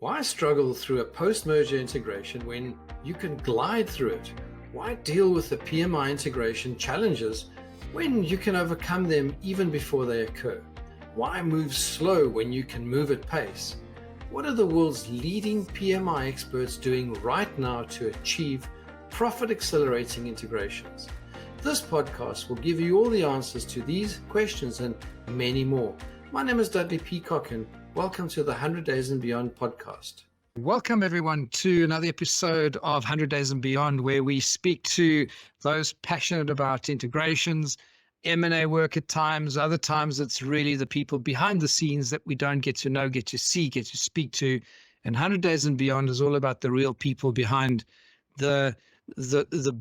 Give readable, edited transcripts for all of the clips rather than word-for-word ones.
Why struggle through a post-merger integration when you can glide through it? Why deal with the PMI integration challenges when you can overcome them even before they occur? Why move slow when you can move at pace? What are the world's leading PMI experts doing right now to achieve profit-accelerating integrations? This podcast will give you all the answers to these questions and many more. My name is Dudley Peacock, and welcome to the 100 Days and Beyond podcast. Welcome, everyone, to another episode of 100 Days and Beyond, where we speak to those passionate about integrations, M&A work at times. Other times, it's really the people behind the scenes that we don't get to know, get to see, get to speak to. And 100 Days and Beyond is all about the real people behind the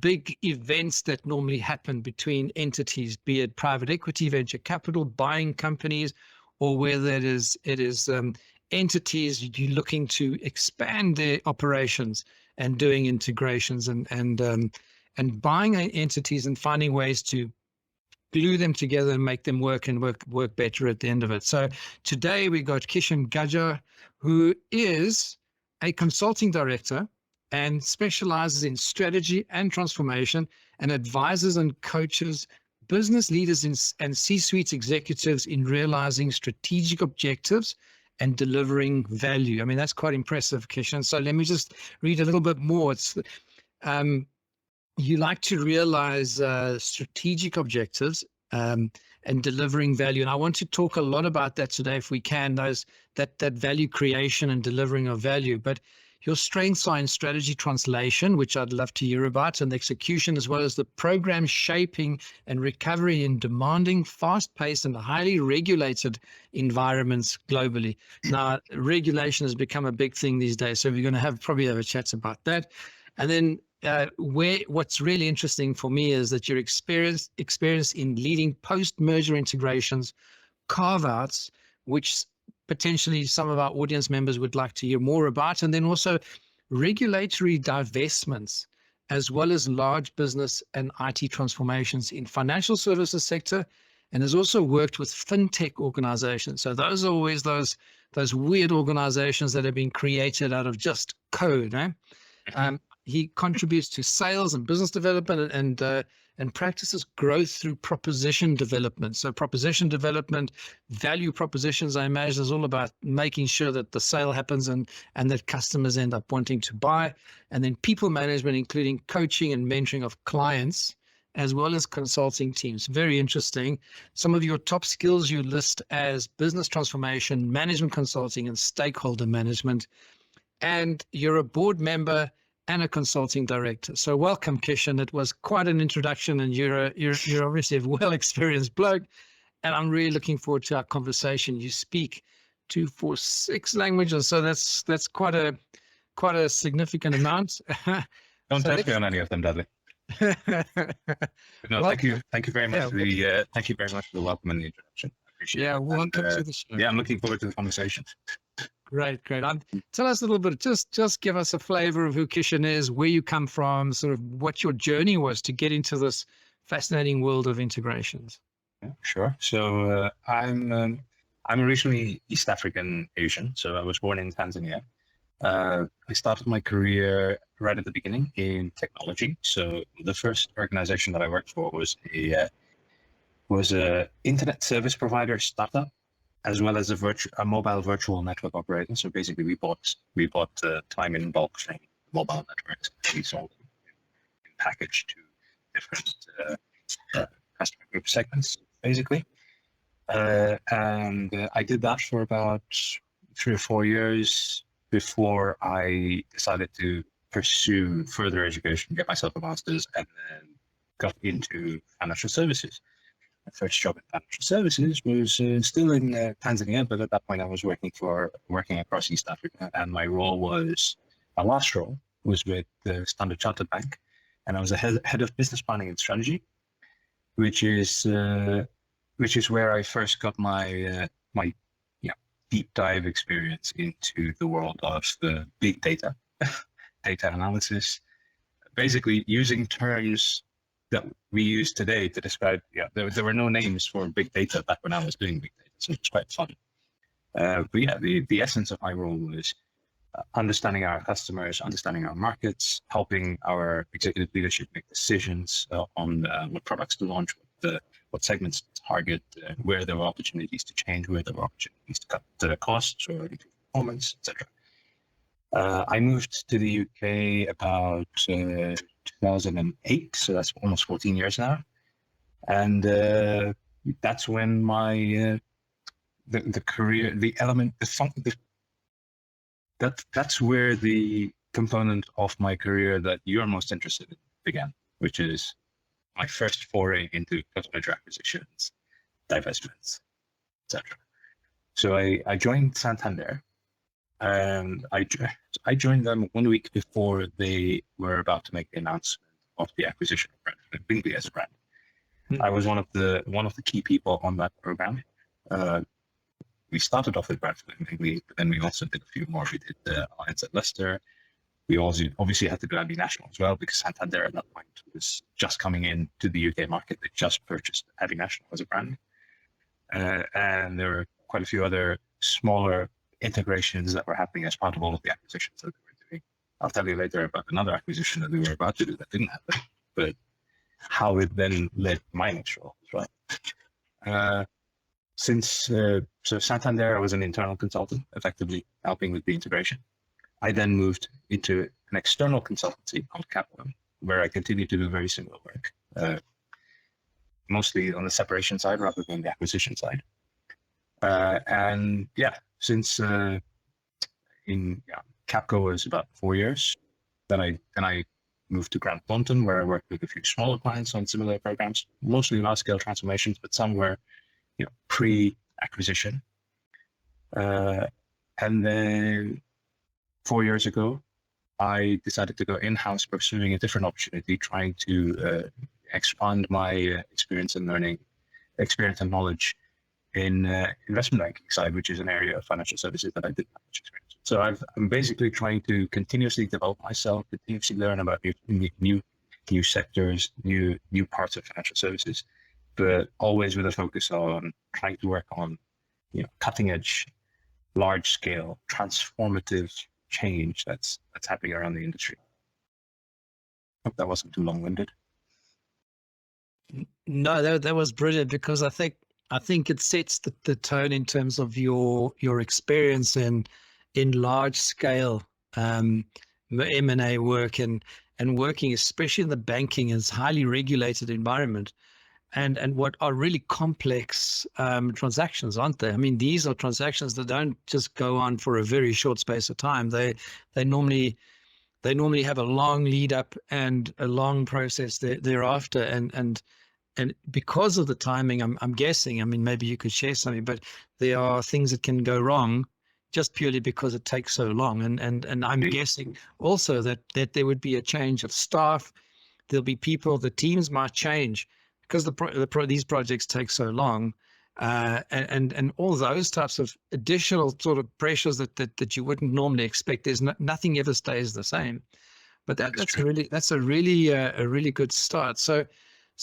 big events that normally happen between entities, be it private equity, venture capital, buying companies, or whether it is entities looking to expand their operations and doing integrations and buying entities and finding ways to glue them together and make them work and work better at the end of it. So today we got Kishen Gajjer, who is a consulting director and specializes in strategy and transformation, and advises and coaches business leaders and C-suite executives in realizing strategic objectives and delivering value. I mean, that's quite impressive, Kishen. So let me just read a little bit more. It's you like to realize strategic objectives and delivering value. And I want to talk a lot about that today, if we can, that value creation and delivering of value. But your strengths are in strategy translation, which I'd love to hear about, and execution, as well as the program shaping and recovery in demanding, fast-paced and highly regulated environments globally. Now, regulation has become a big thing these days, so we're going to probably have a chat about that. And then what's really interesting for me is that your experience in leading post-merger integrations, carve-outs, which potentially some of our audience members would like to hear more about, and then also regulatory divestments, as well as large business and IT transformations in financial services sector, and has also worked with FinTech organizations. So those are always those weird organizations that have been created out of just code. He contributes to sales and business development and practices growth through proposition development. So proposition development, value propositions, I imagine, is all about making sure that the sale happens and that customers end up wanting to buy. And then people management, including coaching and mentoring of clients, as well as consulting teams. Very interesting. Some of your top skills you list as business transformation, management consulting, and stakeholder management. And you're a board member and a consulting director. So welcome, Kishen. It was quite an introduction, and you're obviously a well-experienced bloke, and I'm really looking forward to our conversation. You speak 2, 4, 6 languages, so that's quite a significant amount. Don't touch me on any of them, Dudley. No, thank you very much. Thank you very much for the welcome and the introduction. I appreciate it. Yeah, welcome to the show. Yeah, I'm looking forward to the conversation. Great. Tell us a little bit, just give us a flavor of who Kishen is, where you come from, sort of what your journey was to get into this fascinating world of integrations. Yeah, sure. So I'm originally East African Asian. So I was born in Tanzania. I started my career right at the beginning in technology. So the first organization that I worked for was a internet service provider startup, as well as a mobile virtual network operator. So basically, we bought time in bulk from mobile networks. We sold them in package to different customer group segments, basically. And I did that for about 3 or 4 years before I decided to pursue further education, get myself a master's, and then got into financial services. My first job in financial services was still in Tanzania, but at that point I was working across East Africa, and my last role was with the Standard Chartered Bank, and I was a head of business planning and strategy, which is where I first got my deep dive experience into the world of the big data, data analysis, basically using terms that we use today to describe, there were no names for big data back when I was doing big data, so it's quite fun. But yeah, the essence of my role was understanding our customers, understanding our markets, helping our executive leadership make decisions on what products to launch, what segments to target, where there were opportunities to change, where there were opportunities to cut the costs or improve performance, etc. I moved to the UK about 2008, so that's almost 14 years now, and that's when my the career, the element, that's where the component of my career that you're most interested in began, which is my first foray into post-merger acquisitions, divestments, etc. So I joined Santander, and I joined them 1 week before they were about to make the announcement of the acquisition of Bingley as a brand. I was one of the key people on that program. We started off with Bradford and Bingley, but then we also did a few more. We did the Alliance at Leicester. We also obviously had to do Abbey National as well, because Santander at that point was just coming into the UK market. They just purchased Abbey National as a brand. And there were quite a few other smaller integrations that were happening as part of all of the acquisitions that we were doing. I'll tell you later about another acquisition that we were about to do that didn't happen, but how it then led to my next role as well. So Santander, I was an internal consultant, effectively helping with the integration. I then moved into an external consultancy called Capco, where I continued to do very similar work, mostly on the separation side rather than the acquisition side. And yeah, since Capco was about 4 years, then I moved to Grant Thornton, where I worked with a few smaller clients on similar programs, mostly large-scale transformations, but some were pre-acquisition. And then 4 years ago, I decided to go in-house, pursuing a different opportunity, trying to expand my experience and knowledge in investment banking side, which is an area of financial services that I didn't have much experience with. So I'm basically trying to continuously develop myself, continuously learn about new sectors, new parts of financial services, but always with a focus on trying to work on, cutting edge, large scale, transformative change that's happening around the industry. Hope that wasn't too long-winded. No, that was brilliant, because I think it sets the tone in terms of your experience in large scale M&A work and working, especially in the banking is highly regulated environment, and what are really complex transactions, aren't they? I mean, these are transactions that don't just go on for a very short space of time. They normally have a long lead up and a long process thereafter, and because of the timing, I'm guessing, I mean, maybe you could share something, but there are things that can go wrong just purely because it takes so long. And I'm guessing also that there would be a change of staff. There'll be people, the teams might change because these projects take so long. And all those types of additional sort of pressures that you wouldn't normally expect. There's nothing ever stays the same, but that's a really good start. So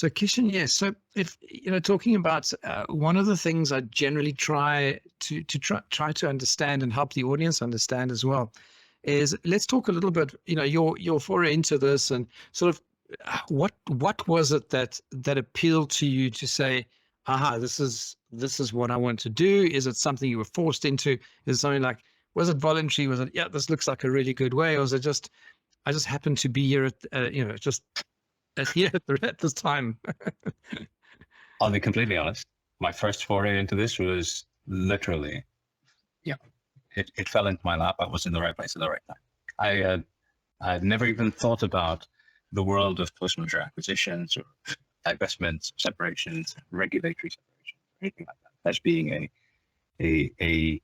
Kishen, yes. So if talking about one of the things I generally try to understand and help the audience understand as well is, let's talk a little bit, your foray into this, and sort of what was it that appealed to you to say, aha, this is what I want to do? Is it something you were forced into? Is it something like, was it voluntary? Was it, this looks like a really good way? Or was it just, I just happened to be here at, here at this time? I'll be completely honest. My first foray into this was literally, it fell into my lap. I was in the right place at the right time. I had never even thought about the world of post-merger acquisitions or divestments, separations, regulatory separations, anything like that, as being a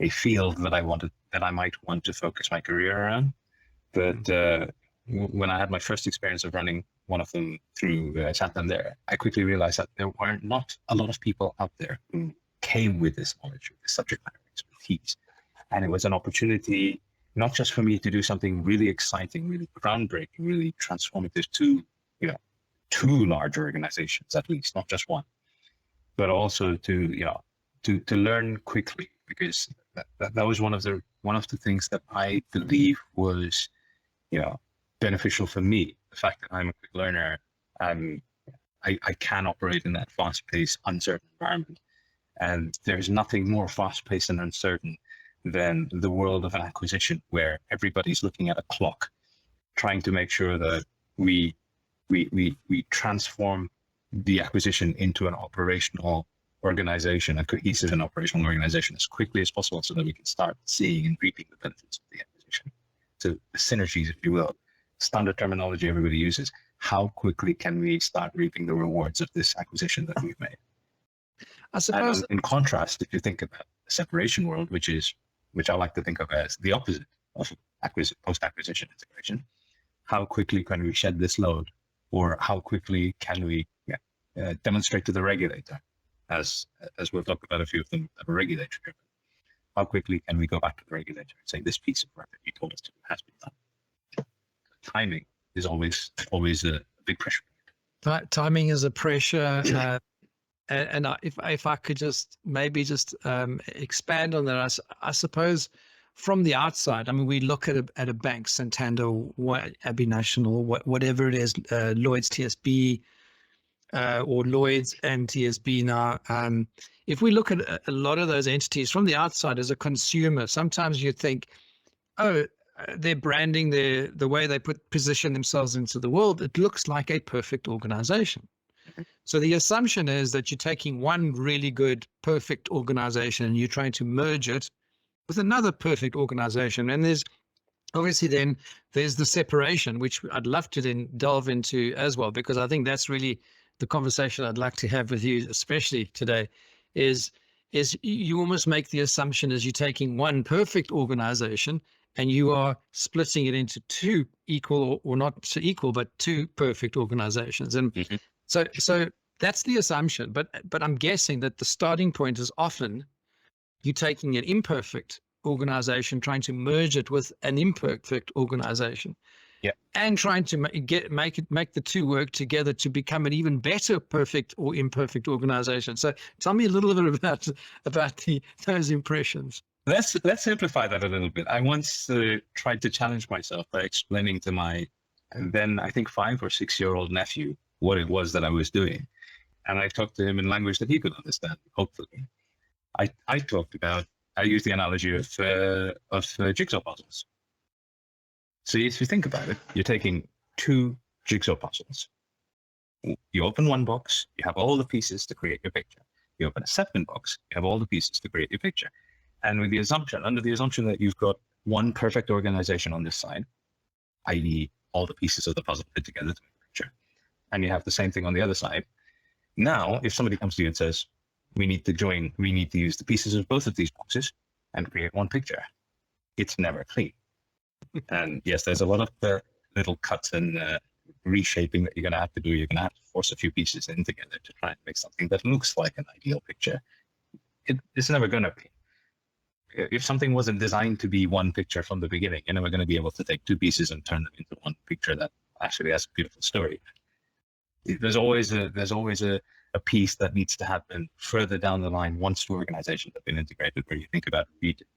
field that I might want to focus my career around. But when I had my first experience of running one of them through Santander, I quickly realized that there were not a lot of people out there who came with this knowledge, with this subject matter expertise. And it was an opportunity not just for me to do something really exciting, really groundbreaking, really transformative to, two large organizations, at least, not just one, but also to learn quickly, because that was one of the things that I believe was, beneficial for me. The fact that I'm a quick learner, I can operate in that fast-paced, uncertain environment. And there's nothing more fast-paced and uncertain than the world of an acquisition, where everybody's looking at a clock, trying to make sure that we transform the acquisition into an operational organization, a cohesive and operational organization, as quickly as possible, so that we can start seeing and reaping the benefits of the acquisition. So the synergies, if you will, standard terminology everybody uses. How quickly can we start reaping the rewards of this acquisition that we've made? I suppose, and in contrast, if you think about the separation world, which I like to think of as the opposite of post-acquisition integration, how quickly can we shed this load, or how quickly can we demonstrate to the regulator, as we've talked about a few of them that are regulatory driven, how quickly can we go back to the regulator and say this piece of work that you told us to do has been done? Timing is always a big pressure. Timing is a pressure. If I could just expand on that, I suppose from the outside, I mean, we look at a bank, Santander, Abbey National, whatever it is, Lloyd's TSB, or Lloyd's and TSB now. If we look at a lot of those entities from the outside as a consumer, sometimes you think, oh, their branding, the way they position themselves into the world, it looks like a perfect organization. So the assumption is that you're taking one really good, perfect organization and you're trying to merge it with another perfect organization. And there's the separation, which I'd love to then delve into as well, because I think that's really the conversation I'd like to have with you, especially today, is you almost make the assumption as you're taking one perfect organization and you are splitting it into two equal, or not so equal, but two perfect organizations. And so that's the assumption. But I'm guessing that the starting point is often you taking an imperfect organization, trying to merge it with an imperfect organization, and trying to make the two work together to become an even better perfect or imperfect organization. So tell me a little bit about those impressions. Let's simplify that a little bit. I once tried to challenge myself by explaining to my then, I think, 5 or 6 year old nephew what it was that I was doing. And I talked to him in language that he could understand, hopefully. I used the analogy of jigsaw puzzles. So if you think about it, you're taking 2 jigsaw puzzles. You open one box, you have all the pieces to create your picture. You open a second box, you have all the pieces to create your picture. And under the assumption that you've got one perfect organization on this side, i.e. all the pieces of the puzzle fit together to make a picture, and you have the same thing on the other side. Now, if somebody comes to you and says, we need to use the pieces of both of these boxes and create one picture, it's never clean. And yes, there's a lot of little cuts and reshaping that you're going to have to do. You're going to have to force a few pieces in together to try and make something that looks like an ideal picture. It's never going to be. If something wasn't designed to be one picture from the beginning, you're never going to be able to take 2 pieces and turn them into one picture that actually has a beautiful story. There's always a piece that needs to happen further down the line once 2 organizations have been integrated, where you think about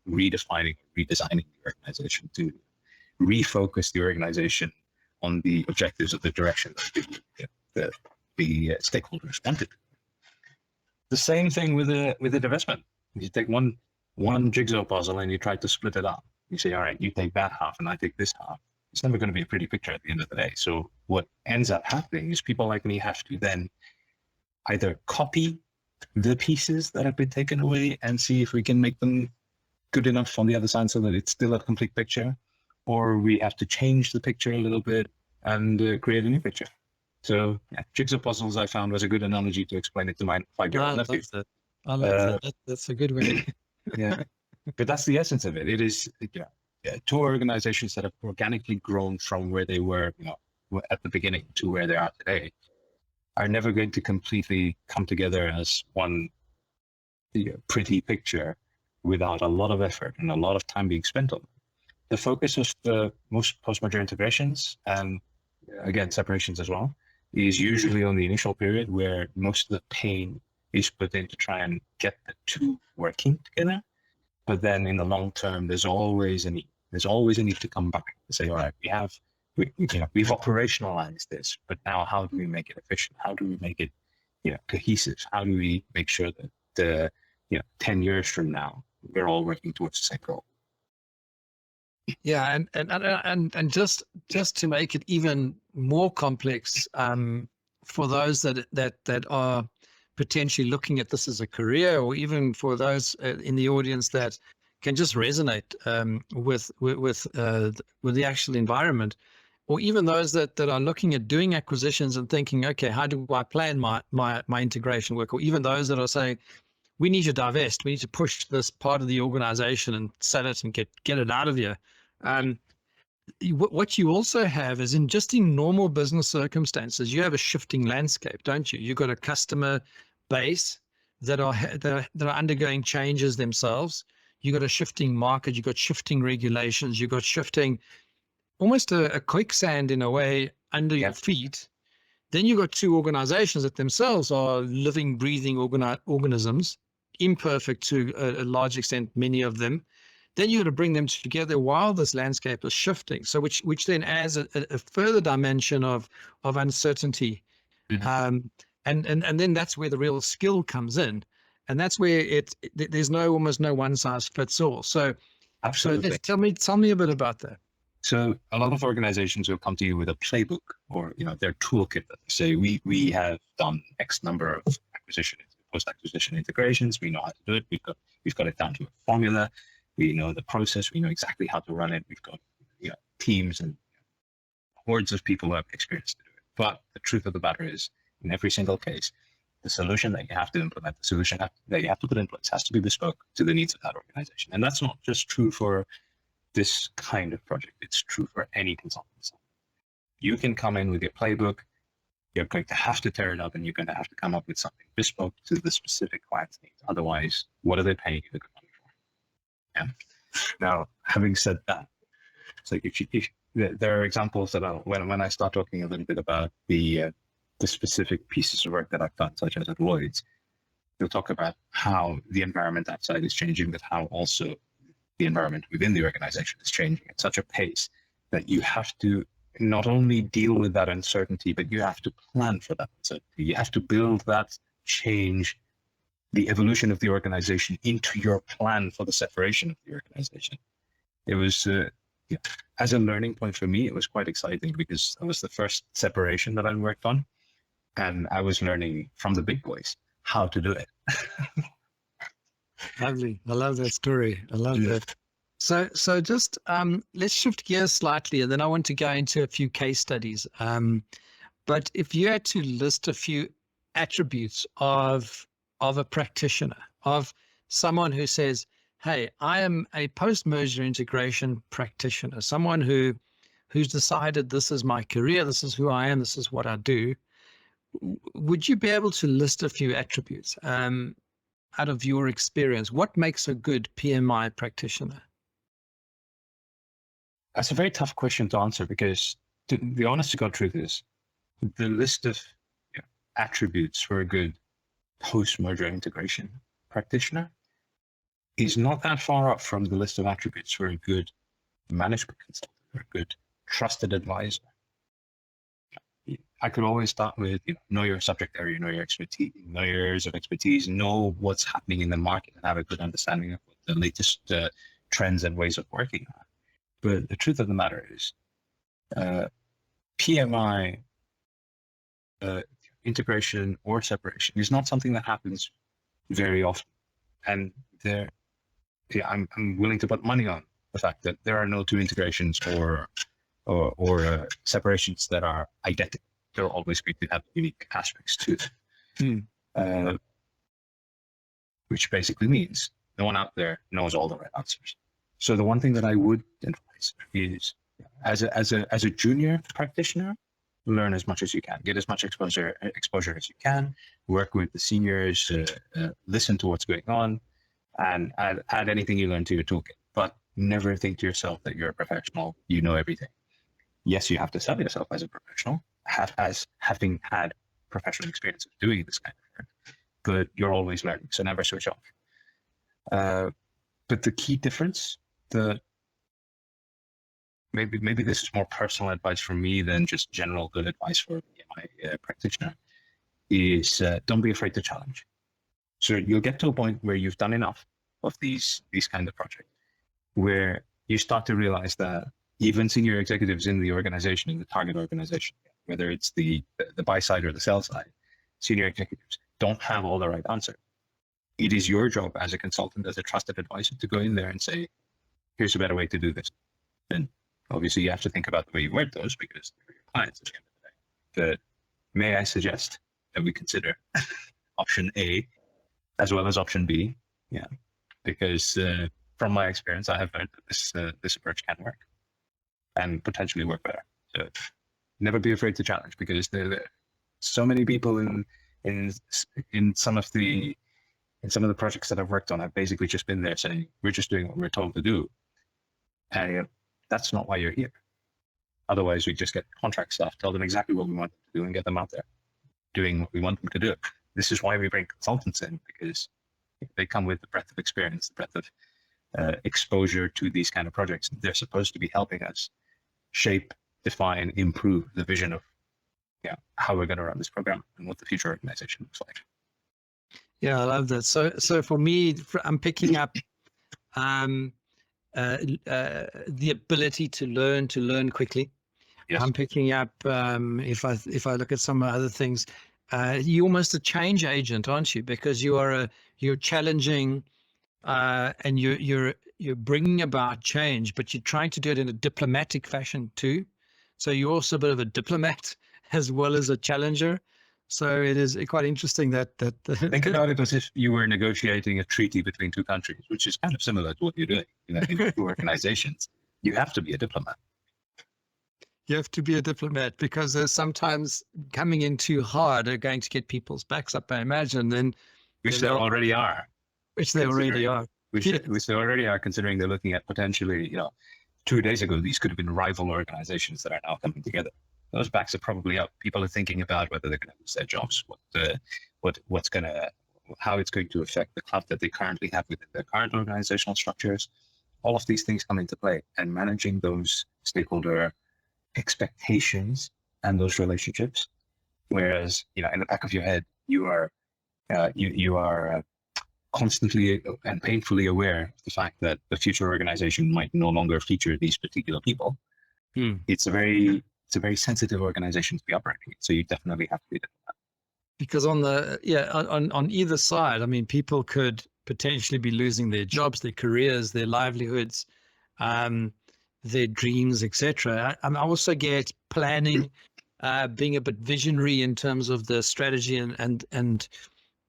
redefining, redesigning the organization to refocus the organization on the objectives of the direction that the stakeholders wanted. The same thing with the divestment. You take one jigsaw puzzle and you try to split it up. You say, all right, you take that half and I take this half. It's never going to be a pretty picture at the end of the day. So what ends up happening is people like me have to then either copy the pieces that have been taken away and see if we can make them good enough on the other side so that it's still a complete picture, or we have to change the picture a little bit and create a new picture. So jigsaw puzzles, I found, was a good analogy to explain it to my 5-year-old nephew. I love that. That's a good way. Yeah, but that's the essence of it. It is 2 organizations that have organically grown from where they were, at the beginning to where they are today, are never going to completely come together as one pretty picture without a lot of effort and a lot of time being spent on them. The focus of most post-merger integrations, and again, separations as well, is usually on the initial period where most of the pain is put in to try and get the 2 working together. But then in the long term, there's always a need. There's always a need to come back and say, all right, we've operationalized this, but now how do we make it efficient? How do we make it, cohesive? How do we make sure that 10 years from now, we're all working towards the same goal? Yeah, and just to make it even more complex, for those that are potentially looking at this as a career, or even for those in the audience that can just resonate with the actual environment, or even those that are looking at doing acquisitions and thinking, okay, how do I plan my integration work? Or even those that are saying, we need to divest, we need to push this part of the organization and sell it and get it out of here. What you also have is in normal business circumstances, you have a shifting landscape, don't you? You've got a customer base that are undergoing changes themselves. You've got a shifting market, you've got shifting regulations, you've got shifting, almost a quicksand in a way under your feet. Then you've got two organizations that themselves are living, breathing organisms, imperfect to a large extent, many of them. Then you got to bring them together while this landscape is shifting. So which then adds a further dimension of uncertainty. Mm-hmm. And then that's where the real skill comes in. And that's where there's almost no one size fits all. So absolutely. So tell me a bit about that. So a lot of organizations will come to you with a playbook or their toolkit that they say we have done X number of post-acquisition integrations. We know how to do it. We've got it down to a formula. We know the process. We know exactly how to run it. We've got teams and hordes of people who have experience to do it. But the truth of the matter is, in every single case, the solution that you have to implement, the solution that you have to put in place has to be bespoke to the needs of that organization. And that's not just true for this kind of project. It's true for any consultancy. You can come in with your playbook. You're going to have to tear it up, and you're going to have to come up with something bespoke to the specific client's needs. Otherwise, what are they paying you the good money for? Yeah. Now, having said that, it's like if there are examples that when I start talking a little bit about the specific pieces of work that I've done, such as at Lloyd's, they'll talk about how the environment outside is changing, but how also the environment within the organization is changing at such a pace that you have to not only deal with that uncertainty, but you have to plan for that uncertainty. You have to build that change, the evolution of the organization, into your plan for the separation of the organization. It was, as a learning point for me, it was quite exciting because that was the first separation that I worked on. And I was learning from the big boys how to do it. Lovely. I love that story. I love that. So just let's shift gears slightly, and then I want to go into a few case studies. But if you had to list a few attributes of a practitioner, of someone who says, hey, I am a post-merger integration practitioner, someone who's decided this is my career, this is who I am, this is what I do, would you be able to list a few attributes out of your experience? What makes a good PMI practitioner? That's a very tough question to answer because the honest to God truth is the list of attributes for a good post-merger integration practitioner is not that far up from the list of attributes for a good management consultant or a good trusted advisor. I could always start with know your subject area, know your expertise, know your areas of expertise, know what's happening in the market, and have a good understanding of what the latest trends and ways of working are. But the truth of the matter is, PMI integration or separation is not something that happens very often. And I'm willing to put money on the fact that there are no two integrations or separations that are identical. They're always going to have unique aspects to them, which basically means no one out there knows all the right answers. So the one thing that I would advise is, as a junior practitioner, learn as much as you can, get as much exposure as you can, work with the seniors, listen to what's going on, and add anything you learn to your toolkit. But never think to yourself that you're a professional, you know everything. Yes, you have to sell yourself as a professional, as having had professional experience of doing this kind of work, but you're always learning, so never switch off. But but the key difference, maybe this is more personal advice from me than just general good advice for my practitioner, is don't be afraid to challenge. So you'll get to a point where you've done enough of these kind of projects, where you start to realize that even senior executives in the organization, in the target organization, whether it's the buy side or the sell side, senior executives don't have all the right answers. It is your job as a consultant, as a trusted advisor, to go in there and say, here's a better way to do this. And obviously you have to think about the way you word those, because they're your clients at the end of the day. But may I suggest that we consider option A as well as option B? Yeah, because from my experience, I have learned that this approach can work and potentially work better. So never be afraid to challenge, because there are so many people in some of the projects that I've worked on. I've basically just been there saying, we're just doing what we're told to do. And that's not why you're here. Otherwise, we just get contract stuff, tell them exactly what we want them to do and get them out there doing what we want them to do. This is why we bring consultants in, because they come with the breadth of experience, the breadth of exposure to these kind of projects. They're supposed to be helping us shape, define, improve the vision of how we're going to run this program and what the future organization looks like. Yeah, I love that. So for me, I'm picking up the ability to learn quickly. Yes. I'm picking up, if I look at some other things, you're almost a change agent, aren't you? Because you're challenging, and you're bringing about change, but you're trying to do it in a diplomatic fashion too. So you're also a bit of a diplomat as well as a challenger. So it is quite interesting that think about it as if you were negotiating a treaty between two countries, which is kind of similar to what you're doing. In two organizations, you have to be a diplomat. You have to be a diplomat, because there's sometimes coming in too hard are going to get people's backs up, I imagine. Which they already are. Which they already are. Which they already are, considering they're looking at potentially, 2 days ago, these could have been rival organizations that are now coming together. Those backs are probably up. People are thinking about whether they're going to lose their jobs, how it's going to affect the clout that they currently have within their current organizational structures. All of these things come into play, and managing those stakeholder expectations and those relationships. Whereas, in the back of your head, you are constantly and painfully aware of the fact that the future organization might no longer feature these particular people. It's a very sensitive organization to be operating. So you definitely have to be that. Because on either side, I mean, people could potentially be losing their jobs, their careers, their livelihoods, their dreams, etc. I also get planning, being a bit visionary in terms of the strategy and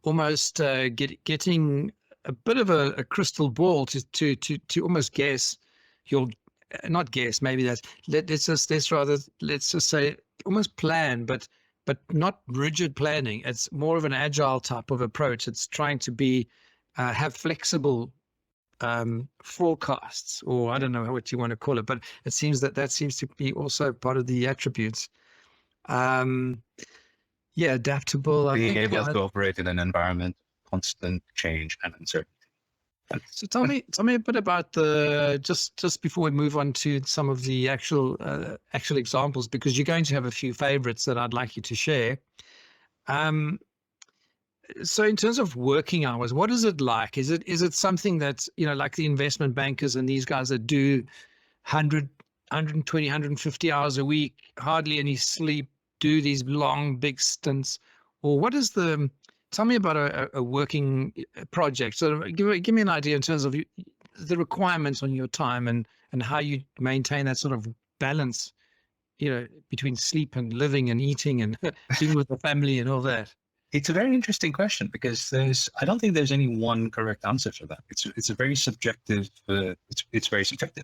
almost getting a bit of a crystal ball to almost guess your, not guess, maybe that's, let's just say almost plan, but not rigid planning. It's more of an agile type of approach. It's trying to be, have flexible forecasts, or I don't know what you want to call it, but it seems that seems to be also part of the attributes. Adaptable. Being able to operate in an environment of constant change and uncertainty. So tell me a bit about just before we move on to some of the actual examples, because you're going to have a few favorites that I'd like you to share. So in terms of working hours, what is it like? Is it something that's, like the investment bankers and these guys that do 100, 120, 150 hours a week, hardly any sleep, do these long, big stints? Or what is tell me about a working project. So give me an idea in terms of the requirements on your time and how you maintain that sort of balance, between sleep and living and eating and being with the family and all that. It's a very interesting question, because I don't think there's any one correct answer for that. It's a very subjective. It's very subjective.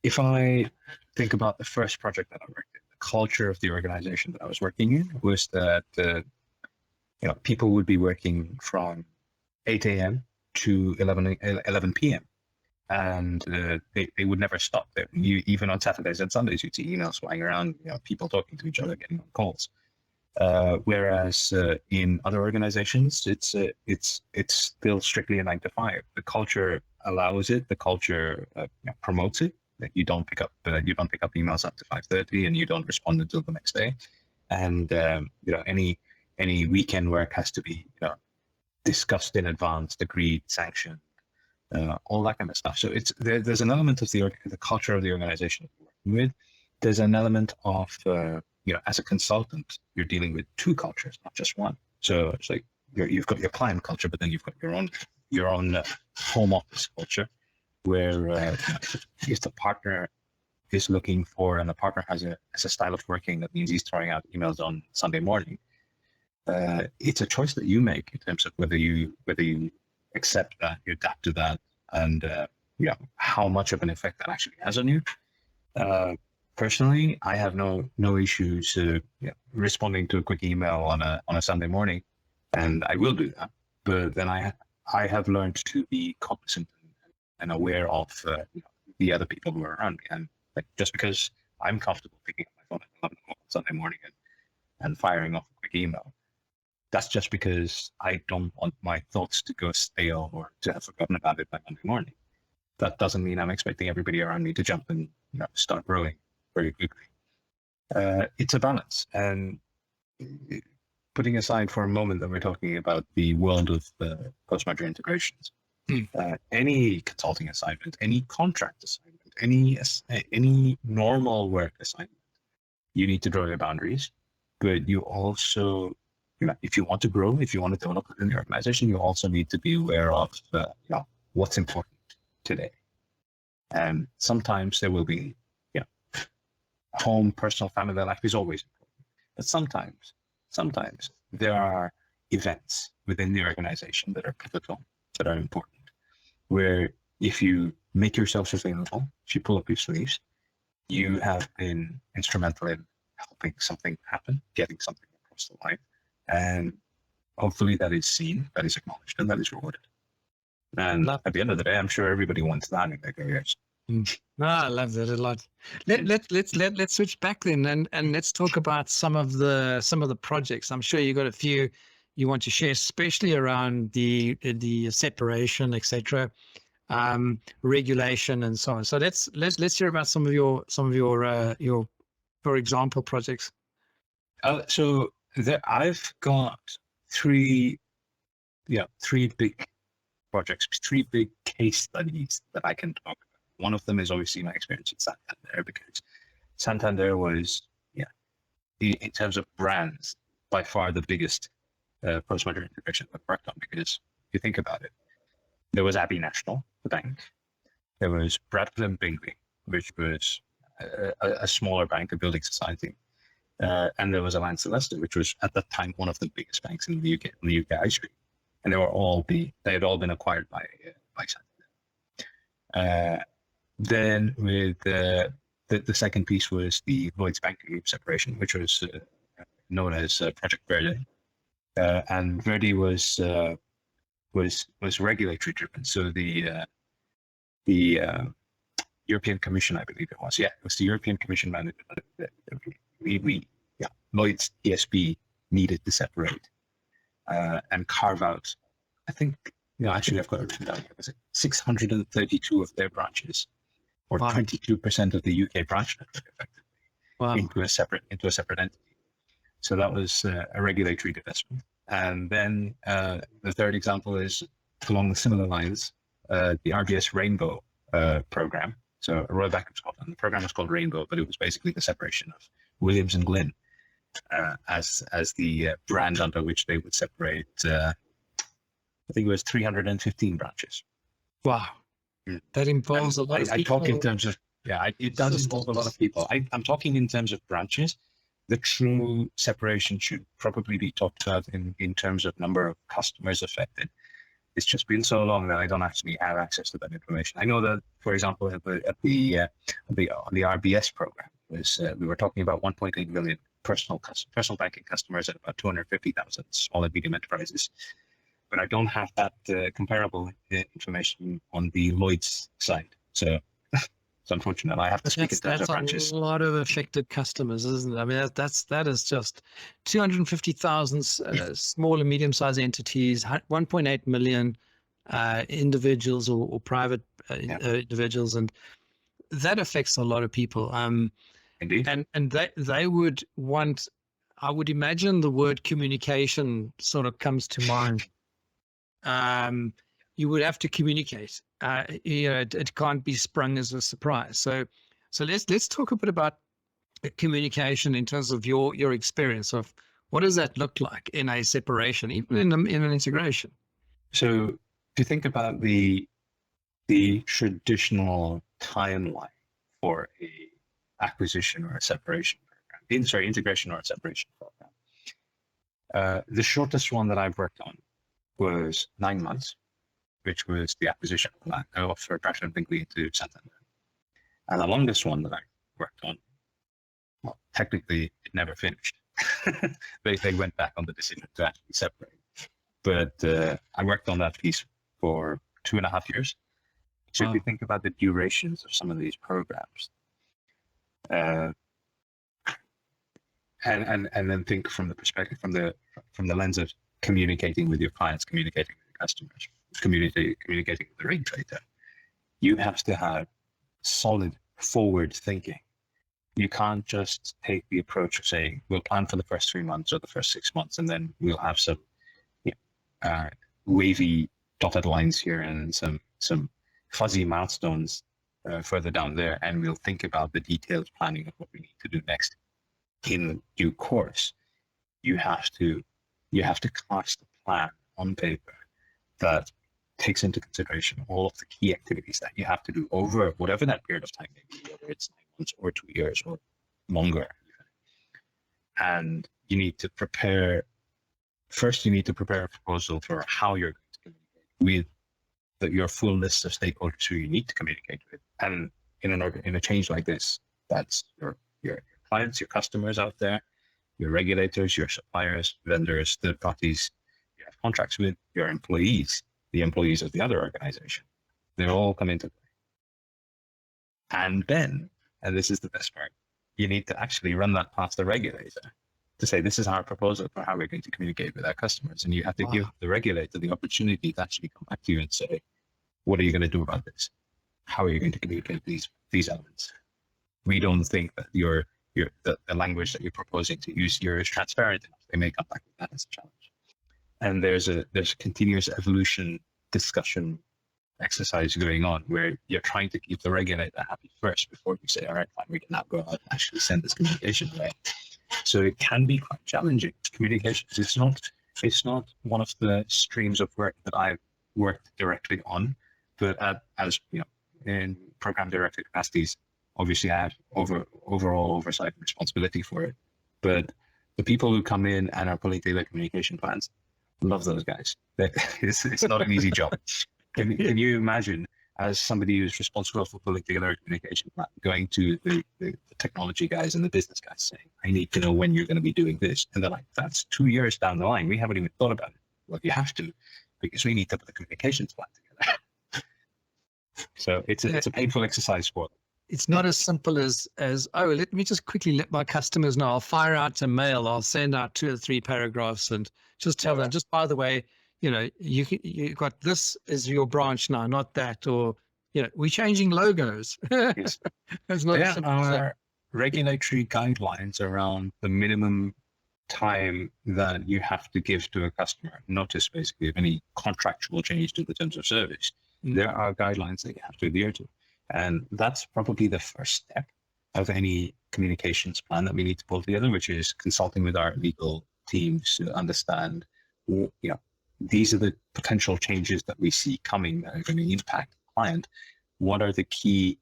If I think about the first project that I worked in, the culture of the organization that I was working in was that people would be working from 8 a.m. to 11 p.m. and they would never stop there. Even on Saturdays and Sundays, you'd see emails flying around, people talking to each other, getting on calls. Whereas in other organizations, it's still strictly a 9 to 5. The culture allows it. The culture promotes it. That you don't pick up emails after 5:30, and you don't respond until the next day. And any weekend work has to be discussed in advance, agreed, sanctioned, all that kind of stuff. So there's an element of the culture of the organization that you're working with. There's an element of as a consultant, you're dealing with two cultures, not just one. So it's like you've got your client culture, but then you've got your own home office culture, where if the partner is looking for, and the partner has a style of working that means he's throwing out emails on Sunday morning, it's a choice that you make in terms of whether you accept that, you adapt to that, and how much of an effect that actually has on you. Personally, I have no issues responding to a quick email on a Sunday morning, and I will do that. But then I have learned to be cognizant and aware of the other people who are around me. And like, just because I'm comfortable picking up my phone at 11 o'clock on Sunday morning and firing off a quick email, that's just because I don't want my thoughts to go stale or to have forgotten about it by Monday morning. That doesn't mean I'm expecting everybody around me to jump and start growing very quickly. It's a balance. And putting aside for a moment that we're talking about the world of post-merger integrations, any consulting assignment, any contract assignment, any normal work assignment, you need to draw your boundaries. But you also, if you want to grow, if you want to develop within the organization, you also need to be aware of what's important today. And sometimes there will be, home, personal, family life is always important. But sometimes there are events within the organization that are pivotal, that are important, where if you make yourself available, if you pull up your sleeves, you have been instrumental in helping something happen, getting something across the line. And hopefully that is seen, that is acknowledged, and that is rewarded. And at the end of the day, I'm sure everybody wants that in their careers. I love that a lot. Let's switch back then and let's talk about some of the projects. I'm sure you got a few you want to share, especially around the separation, etc., regulation, and so on. So let's hear about some of your for example projects. So I've got three big projects, three big case studies that I can talk about. One of them is obviously my experience at Santander, because Santander was, in terms of brands, by far the biggest post-merger integration I've worked on. Because if you think about it, there was Abbey National, the bank. There was Bradford & Bingley, which was a smaller bank, a building society. And there was Alliance Leicester, which was at that time one of the biggest banks in the UK high street. And they had all been acquired by Santander. Then with the second piece was the Lloyds Banking Group separation, which was known as Project Verde, and Verde was regulatory driven. So the European Commission, I believe it was. Yeah, it was the European Commission managed. Lloyds ESB needed to separate and carve out. I think actually I've got it written down here. Was it 632 of their branches, or 22% of the UK branch network, effectively, into a separate entity. So that was a regulatory divestment. And then the third example is along the similar lines, the RBS Rainbow program. So Royal Bank of Scotland. The program was called Rainbow, but it was basically the separation of Williams and Glyn as the brand under which they would separate. I think it was 315 branches. Wow. That involves a lot of people. I talk in terms of, it does involve a lot of people. I'm talking in terms of branches. The true separation should probably be talked about in terms of number of customers affected. It's just been so long that I don't actually have access to that information. I know that, for example, at the RBS program, we were talking about 1.8 million personal banking customers and about 250,000 small and medium enterprises. But I don't have that comparable information on the Lloyds side. So It's unfortunate. I have to speak in terms of That's branches. a lot of affected customers, isn't it? I mean, that is just 250,000 small and medium-sized entities, 1.8 million individuals or private individuals, and that affects a lot of people. Indeed. And they would want, I would imagine the word communication sort of comes to mind. You would have to communicate. It can't be sprung as a surprise. So let's talk a bit about communication in terms of your experience of what does that look like in a separation, even in an integration. So if you think about the traditional timeline for a acquisition or a separation program, integration or a separation program, the shortest one that I've worked on was 9 months, which was the acquisition of Traction Bingley into Santander. And the longest one that I worked on, well, technically it never finished. They went back on the decision to actually separate. But I worked on that piece for 2.5 years. So if you think about the durations of some of these programs, and then think from the perspective, from the lens of communicating with your clients, communicating with your customers, communicating with the regulator, you have to have solid forward thinking. You can't just take the approach of saying, we'll plan for the first 3 months or the first 6 months, and then we'll have some wavy dotted lines here and some fuzzy milestones further down there, and we'll think about the detailed planning of what we need to do next in due course. You have to cast a plan on paper that takes into consideration all of the key activities that you have to do over whatever that period of time may be, whether it's 9 months or 2 years or longer. And you need to prepare. First, you need to prepare a proposal for how you're going to communicate with your full list of stakeholders who you need to communicate with. And in a change like this, that's your clients, your customers out there, your regulators, your suppliers, vendors, third parties you have contracts with, your employees, the employees of the other organization. They all come into play. And then, and this is the best part, you need to actually run that past the regulator to say, this is our proposal for how we're going to communicate with our customers. And you have to give the regulator the opportunity to actually come back to you and say, what are you going to do about this? How are you going to communicate these elements? We don't think that the language that you're proposing to use here is transparent enough. They may come back with that as a challenge. And there's a continuous evolution discussion exercise going on where you're trying to keep the regulator happy first before you say, all right, fine, we can now go out and actually send this communication away. So it can be quite challenging. Communication it's not one of the streams of work that I've worked directly on, but as you know, in program director capacities, obviously I have overall oversight and responsibility for it. But the people who come in and are pulling together communication plans, love those guys. It's not an easy job. Can you imagine, as somebody who's responsible for pulling together a communication plan, going to the technology guys and the business guys saying, I need to know when you're going to be doing this. And they're like, that's 2 years down the line. We haven't even thought about it. Well, you have to, because we need to put the communications plan together. So it's a painful exercise for them. It's not as simple as let me just quickly let my customers know. I'll fire out a mail. I'll send out 2 or 3 paragraphs and just tell them, just by the way, you got this as your branch now, not that, or, we're changing logos. Yes. It's not There are regulatory guidelines around the minimum time that you have to give to a customer notice, basically, of any contractual change to the terms of service. There are guidelines that you have to adhere to. And that's probably the first step of any communications plan that we need to pull together, which is consulting with our legal teams to understand, these are the potential changes that we see coming that are going to impact the client. What are the key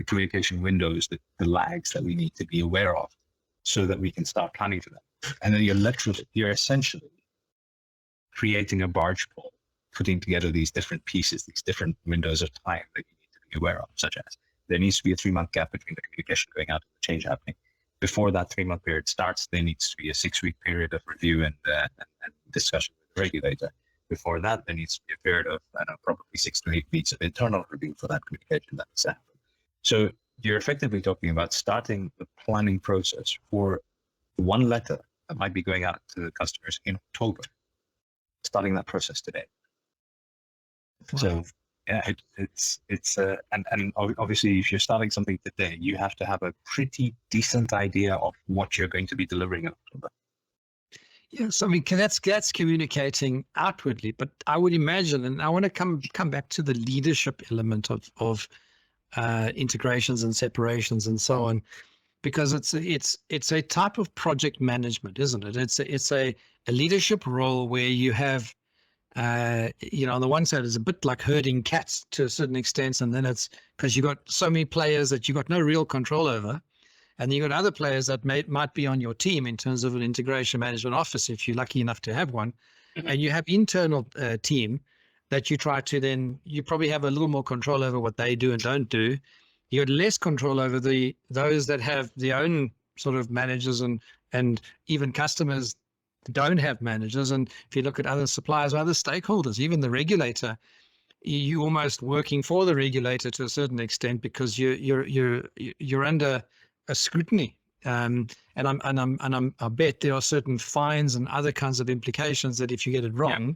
communication windows, the lags that we need to be aware of so that we can start planning for them? And then you're essentially creating a barge pole, putting together these different pieces, these different windows of time that you need to be aware of, such as there needs to be a 3-month gap between the communication going out and the change happening. Before that 3-month period starts, there needs to be a 6-week period of review and discussion with the regulator. Before that, there needs to be a period of probably 6 to 8 weeks of internal review for that communication that needs to happen. So you're effectively talking about starting the planning process for one letter that might be going out to the customers in October, starting that process today. Wow. So yeah, and obviously if you're starting something today, you have to have a pretty decent idea of what you're going to be delivering in October. Yes, I mean that's communicating outwardly, but I would imagine, and I want to come back to the leadership element of integrations and separations and so on, because it's a type of project management, isn't it? It's a leadership role where you have on the one side it's a bit like herding cats to a certain extent, and then it's because you've got so many players that you've got no real control over. And you've got other players that might be on your team in terms of an integration management office, if you're lucky enough to have one. Mm-hmm. And you have internal team that you try to then, you probably have a little more control over what they do and don't do. You got less control over those that have their own sort of managers and even customers don't have managers. And if you look at other suppliers or other stakeholders, even the regulator, you almost working for the regulator to a certain extent because you're under a scrutiny, and I bet there are certain fines and other kinds of implications that if you get it wrong,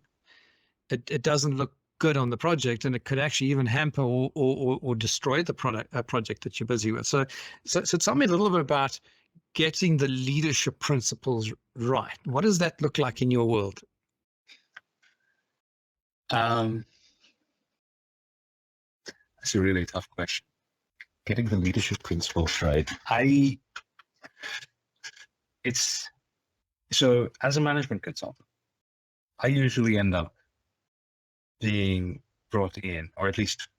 it doesn't look good on the project, and it could actually even hamper or destroy the project that you're busy with. So tell me a little bit about getting the leadership principles right. What does that look like in your world? That's a really tough question. Getting the leadership principles right. So as a management consultant, I usually end up being brought in, or at least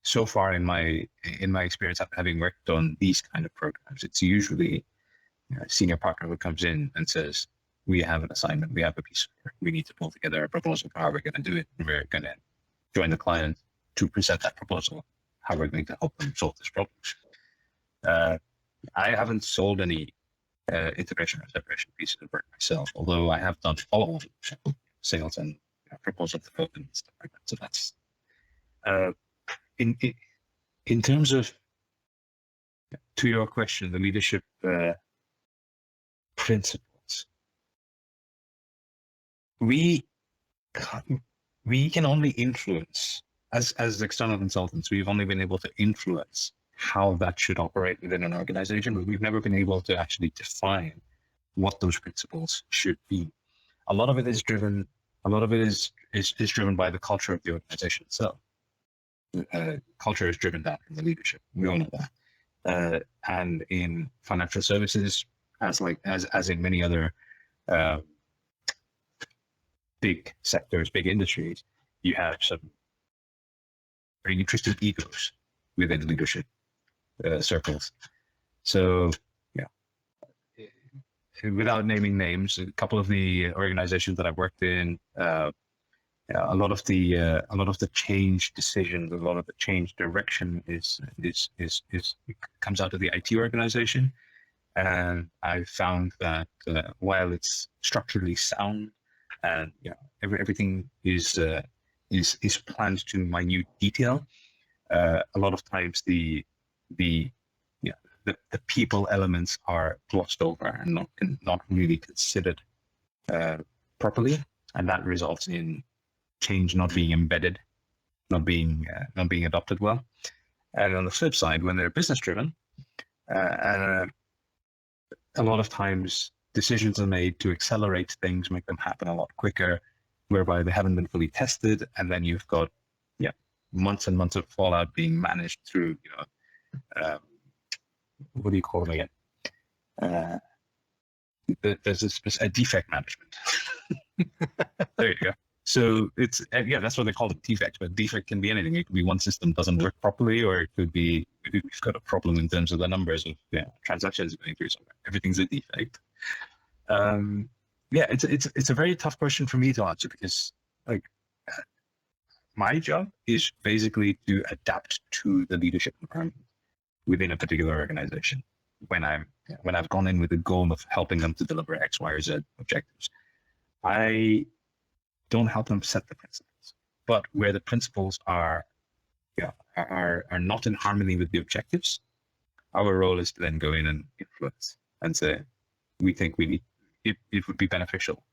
so far in my experience, having worked on these kind of programs, it's usually a senior partner who comes in and says, we have an assignment, we have a piece of work, we need to pull together a proposal for how we're going to do it. We're going to join the client to present that proposal, how we're going to help them solve this problem. I haven't sold any integration or separation pieces of work myself, although I have done follow-on sales and proposal development and stuff like that. So that's in terms of, to your question, the leadership principles. We can only influence, as external consultants, we've only been able to influence how that should operate within an organization, but we've never been able to actually define what those principles should be. A lot of it is driven by the culture of the organization itself. Culture is driven down from the leadership. We all know that. And in financial services, as in many other big sectors, big industries, you have some very interesting egos within leadership circles. So, without naming names, a couple of the organizations that I've worked in, a lot of the change decisions, a lot of the change direction comes out of the IT organization, and I found that while it's structurally sound and everything is planned to minute detail, a lot of times the people elements are glossed over and not really considered properly, and that results in change not being embedded, not being adopted well. And on the flip side, when they're business driven, a lot of times decisions are made to accelerate things, make them happen a lot quicker, whereby they haven't been fully tested, and then you've got months and months of fallout being managed through what do you call it again? There's a defect management. There you go. So it's that's what they call it, defect. But defect can be anything. It could be one system doesn't work properly, or it could be we've got a problem in terms of the numbers of transactions going through somewhere. Everything's a defect. It's a very tough question for me to answer, because my job is basically to adapt to the leadership environment within a particular organization. When I've gone in with the goal of helping them to deliver X, Y, or Z objectives, I don't help them set the principles, but where the principles are are not in harmony with the objectives, our role is to then go in and influence and say, we think it would be beneficial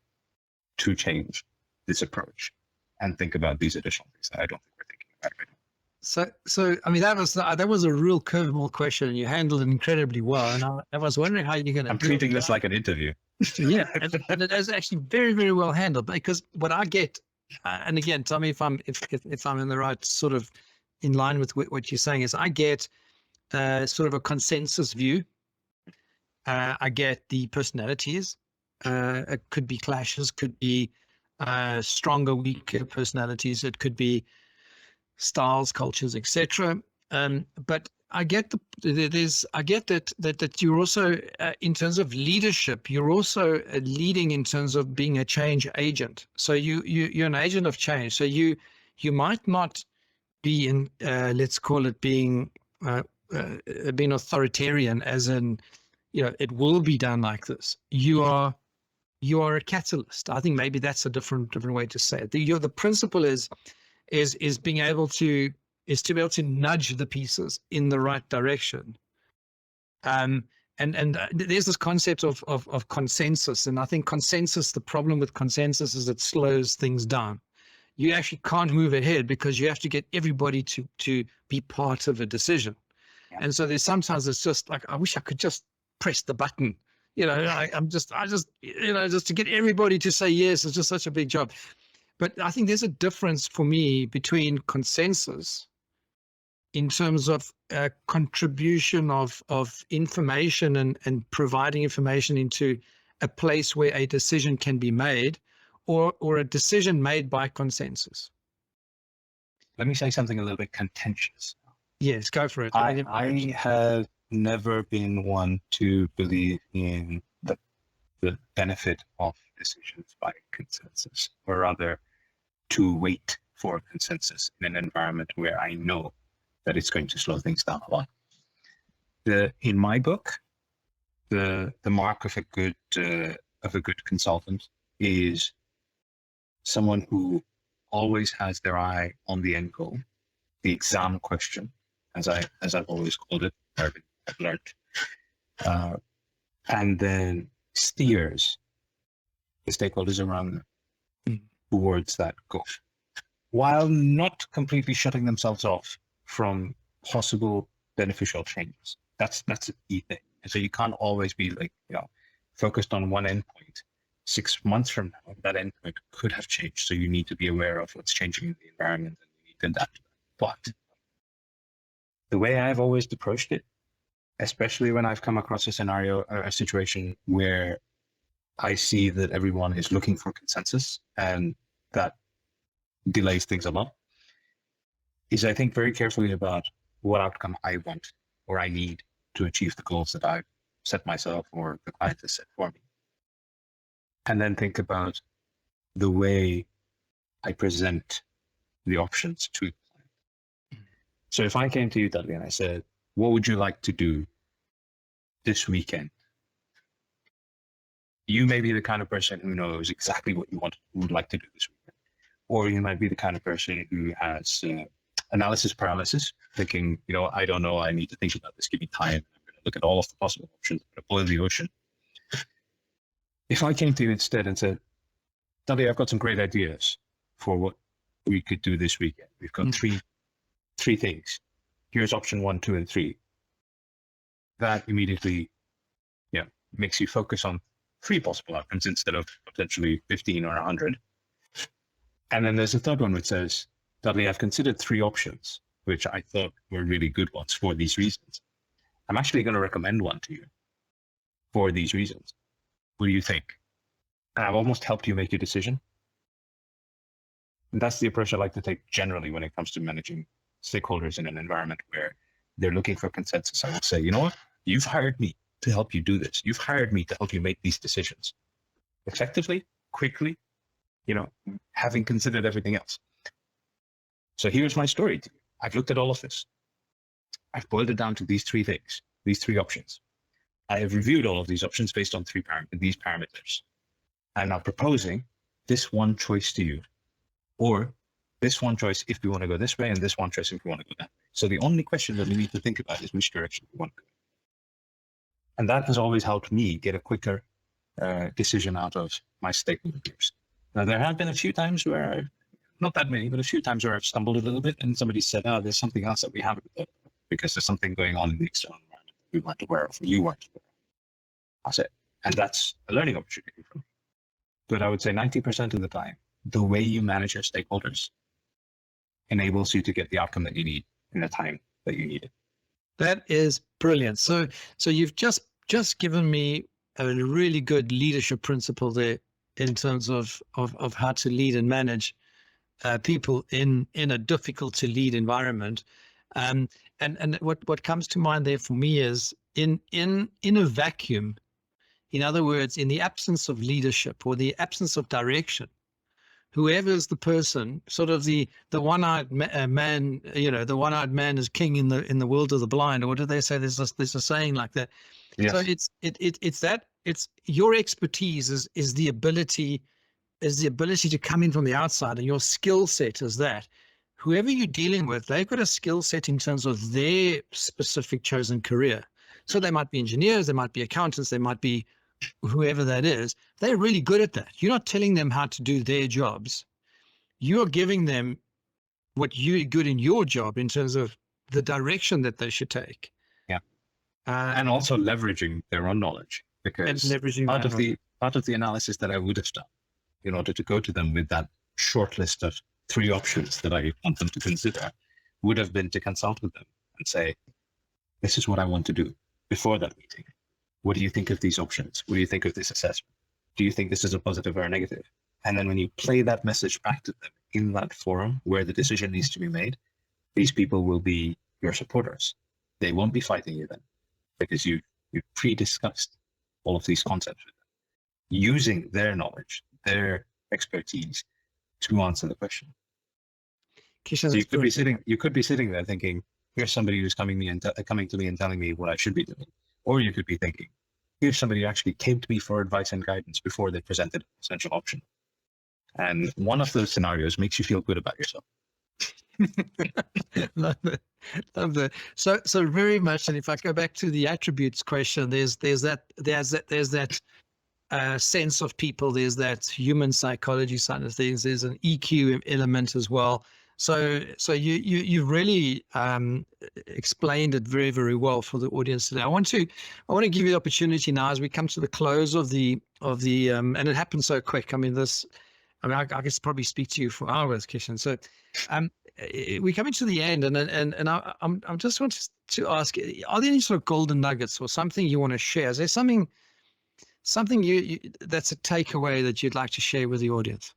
to change this approach and think about these additional things that I don't think we're thinking about right now. So I mean, that was a real curveball question, and you handled it incredibly well. And I was wondering how you're going to. I'm treating this like an interview. Yeah, and it is actually very, very well handled, because what I get, and again, tell me if I'm in the right sort of in line with what you're saying, is I get sort of a consensus view. I get the personalities. It could be clashes, could be stronger, weaker personalities. It could be styles, cultures, etc. But I get that you're also in terms of leadership, you're also leading in terms of being a change agent. So you're an agent of change. So you might not be in let's call it being authoritarian, as in, it will be done like this. You are a catalyst. I think maybe that's a different way to say it. The principle is being able to be able to nudge the pieces in the right direction. And there's this concept of consensus. And I think the problem with consensus is it slows things down. You actually can't move ahead because you have to get everybody to be part of a decision. Yeah. And so sometimes it's just like, I wish I could just press the button. Just to get everybody to say yes is just such a big job. But I think there's a difference for me between consensus in terms of contribution of information and providing information into a place where a decision can be made, or a decision made by consensus. Let me say something a little bit contentious. Yes, go for it. I have never been one to believe in the benefit of decisions by consensus, or rather to wait for consensus in an environment where I know that it's going to slow things down a lot. In my book, the mark of a good consultant is someone who always has their eye on the end goal, the exam question, as I've always called it, I've learned, and then steers the stakeholders around them towards that goal, while not completely shutting themselves off from possible beneficial changes. That's a key thing. And so you can't always be focused on one endpoint. 6 months from now, that endpoint could have changed. So you need to be aware of what's changing in the environment, and you need to adapt to that. But the way I've always approached it, especially when I've come across a scenario or a situation where I see that everyone is looking for consensus and that delays things a lot, is I think very carefully about what outcome I want or I need to achieve the goals that I've set myself or the client has set for me. And then think about the way I present the options to the client. So if I came to you, Dudley, and I said, what would you like to do this weekend? You may be the kind of person who knows exactly what you would like to do this weekend. Or you might be the kind of person who has analysis paralysis, thinking, I don't know, I need to think about this, give me time. I'm going to look at all of the possible options, I'm going to boil the ocean. If I came to you instead and said, Dudley, I've got some great ideas for what we could do this weekend. We've got three things. Here's option 1, 2, and 3. That immediately makes you focus on 3 possible outcomes instead of potentially 15 or 100. And then there's a third one which says, Dudley, I've considered 3 options, which I thought were really good ones for these reasons. I'm actually going to recommend one to you for these reasons. What do you think? And I've almost helped you make your decision. And that's the approach I like to take generally when it comes to managing stakeholders in an environment where they're looking for consensus. I would say, you know what? You've hired me to help you do this. You've hired me to help you make these decisions effectively, quickly, having considered everything else. So here's my story to you. I've looked at all of this. I've boiled it down to these 3 things, these 3 options. I have reviewed all of these options based on these parameters. I'm now proposing this one choice to you, or this one choice if we want to go this way, and this one choice if we want to go that way. So the only question that we need to think about is which direction we want to go. And that has always helped me get a quicker decision out of my stakeholders. Now, there have been a few times where, not that many, but a few times where I've stumbled a little bit and somebody said, oh, there's something else that we haven't done because there's something going on in the external environment that we weren't aware of, or you weren't aware of. That's it. And that's a learning opportunity for me. But I would say 90% of the time, the way you manage your stakeholders enables you to get the outcome that you need in the time that you need it. That is brilliant. So you've just given me a really good leadership principle there in terms of how to lead and manage people in a difficult to lead environment. And what comes to mind there for me is in a vacuum, in other words, in the absence of leadership or the absence of direction, whoever is the person, sort of the one-eyed man, the one-eyed man is king in the world of the blind, or what do they say? There's a saying like that. Yes. So it's your expertise is the ability to come in from the outside, and your skill set is that. Whoever you're dealing with, they've got a skill set in terms of their specific chosen career. So they might be engineers, they might be accountants, they might be whoever that is. They're really good at that. You're not telling them how to do their jobs. You're giving them what you're good in your job in terms of the direction that they should take. Yeah. And also leveraging their own knowledge, because part of the analysis that I would have done in order to go to them with that short list of 3 options that I want them to consider would have been to consult with them and say, this is what I want to do before that meeting. What do you think of these options? What do you think of this assessment? Do you think this is a positive or a negative? And then when you play that message back to them in that forum where the decision needs to be made, these people will be your supporters. They won't be fighting you then, because you've pre-discussed all of these concepts with them, using their knowledge, their expertise to answer the question. Kishan, so you could be sitting there thinking, here's somebody who's coming to me and telling me what I should be doing. Or you could be thinking, here's somebody who actually came to me for advice and guidance before they presented an essential option. And one of those scenarios makes you feel good about yourself. Love it. So very much. And if I go back to the attributes question, there's that sense of people. There's that human psychology side of things. There's an EQ element as well. So you really explained it very, very well for the audience today. I want to give you the opportunity now as we come to the close of the and it happened so quick. I could probably speak to you for hours, Kishan. So we're coming to the end, and I'm just wanted to ask: are there any sort of golden nuggets or something you want to share? Is there something you that's a takeaway that you'd like to share with the audience?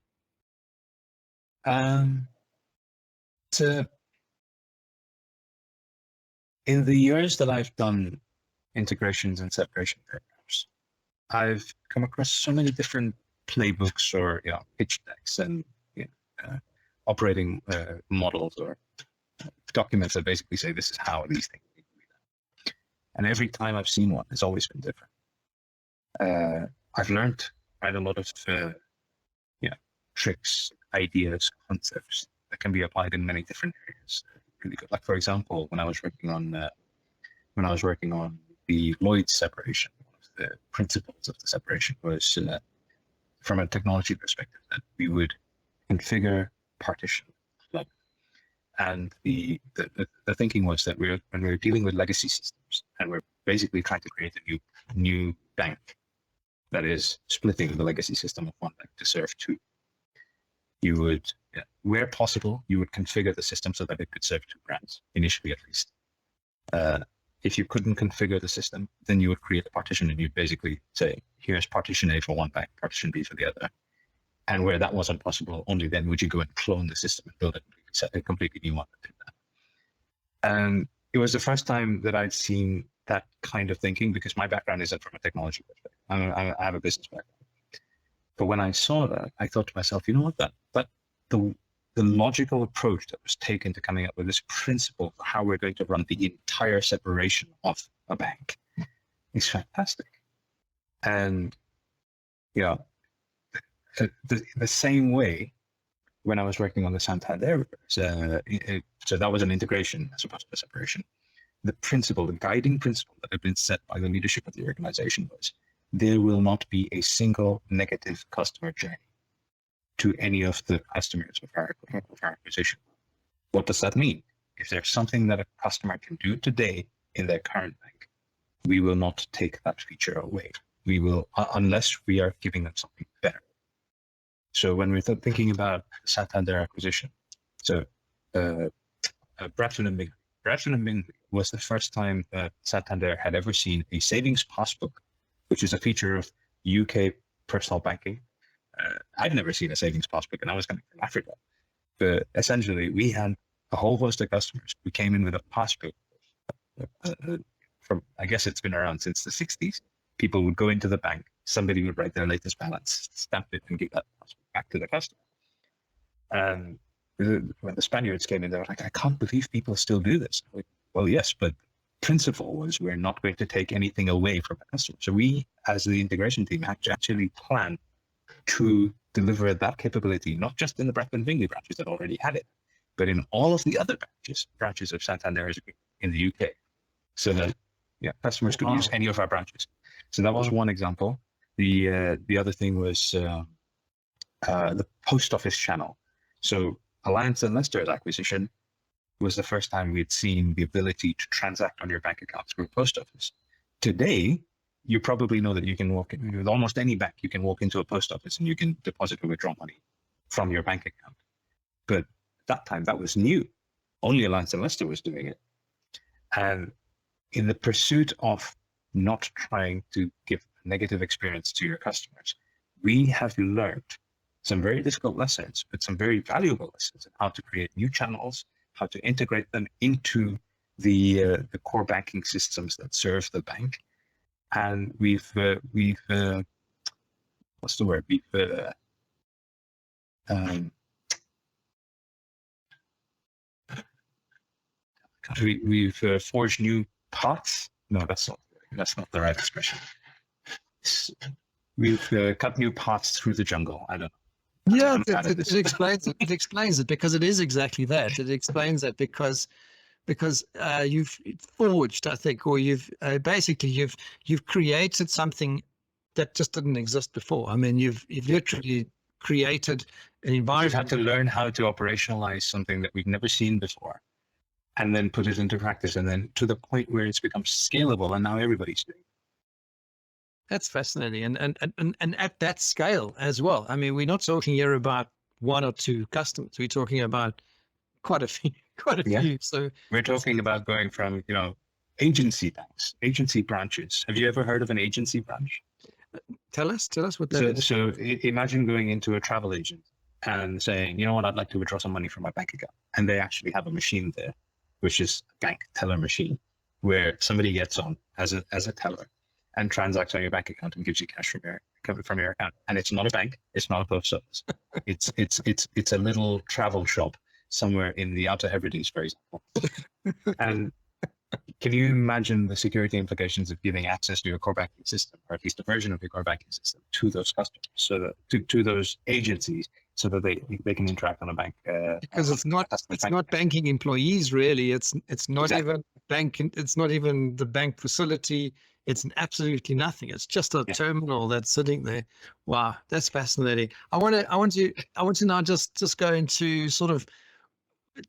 In the years that I've done integrations and separation programs, I've come across so many different playbooks or pitch decks and operating models or documents that basically say this is how these things need to be done. And every time I've seen one, it's always been different. I've learned quite a lot of tricks, ideas, concepts that can be applied in many different areas. Really good. Like, for example, when I was working on the Lloyd's separation, one of the principles of the separation was from a technology perspective that we would configure, partition, club. And the thinking was that when we're dealing with legacy systems and we're basically trying to create a new bank that is splitting the legacy system of one bank to serve 2, you would, where possible, you would configure the system so that it could serve 2 brands, initially at least. If you couldn't configure the system, then you would create a partition and you'd basically say, here's partition A for one bank, partition B for the other. And where that wasn't possible, only then would you go and clone the system and build a completely new one that did that. And it was the first time that I'd seen that kind of thinking, because my background isn't from a technology perspective. I have a business background. But when I saw that, I thought to myself, you know what, that the logical approach that was taken to coming up with this principle for how we're going to run the entire separation of a bank is fantastic. And the same way when I was working on the Santander, so that was an integration as opposed to a separation. The principle, the guiding principle that had been set by the leadership of the organization was there will not be a single negative customer journey to any of the customers of our acquisition. What does that mean? If there's something that a customer can do today in their current bank, we will not take that feature away. We will, unless we are giving them something better. So when we're thinking about Santander acquisition, so Bradford and Bingley was the first time that Santander had ever seen a savings passbook, which is a feature of UK personal banking. I'd never seen a savings passbook, and I was coming from Africa. But essentially, we had a whole host of customers who came in with a passbook from, I guess it's been around since the 60s. People would go into the bank, somebody would write their latest balance, stamp it, and give that passbook back to the customer. And when the Spaniards came in, they were like, I can't believe people still do this. Like, well, yes, but principle was we're not going to take anything away from the customer. So we, as the integration team, actually plan to deliver that capability, not just in the Bradford and Bingley branches that already had it, but in all of the other branches of Santander in the UK, so that customers could use any of our branches. So that was one example. The other thing was the post office channel. So Alliance and Leicester's acquisition was the first time we'd seen the ability to transact on your bank account through a post office. Today, you probably know that you can walk in with almost any bank. You can walk into a post office and you can deposit or withdraw money from your bank account. But at that time, that was new. Only Alliance and Leicester was doing it. And in the pursuit of not trying to give a negative experience to your customers, we have learned some very difficult lessons, but some very valuable lessons on how to create new channels, how to integrate them into the core banking systems that serve the bank. And we've what's the word? We've forged new paths. No, that's not the right expression. We've cut new paths through the jungle. I don't know. Yeah, it explains it. It explains it because it is exactly that. It explains that because you've forged, I think, or you've created something that just didn't exist before. I mean, you've literally created an environment. We've had to learn how to operationalize something that we've never seen before, and then put it into practice, and then to the point where it's become scalable, and now everybody's doing it. That's fascinating, and at that scale as well. I mean, we're not talking here about one or two customers. We're talking about quite a few. So we're talking about going from agency banks, agency branches. Have you ever heard of an agency branch? Tell us what that is. So imagine going into a travel agent and saying, you know what, I'd like to withdraw some money from my bank account, and they actually have a machine there, which is a bank teller machine, where somebody gets on as a teller and transacts on your bank account and gives you cash from your account. And it's not a bank, it's not a post office. It's a little travel shop somewhere in the Outer Hebrides, for example. And can you imagine the security implications of giving access to your core banking system, or at least a version of your core banking system, to those customers, so that to those agencies, so that they can interact on a bank? Because it's not banking employees really. It's not even banking. It's not even the bank facility. It's absolutely nothing. It's just a terminal that's sitting there. Wow, that's fascinating. I want to now just go into sort of.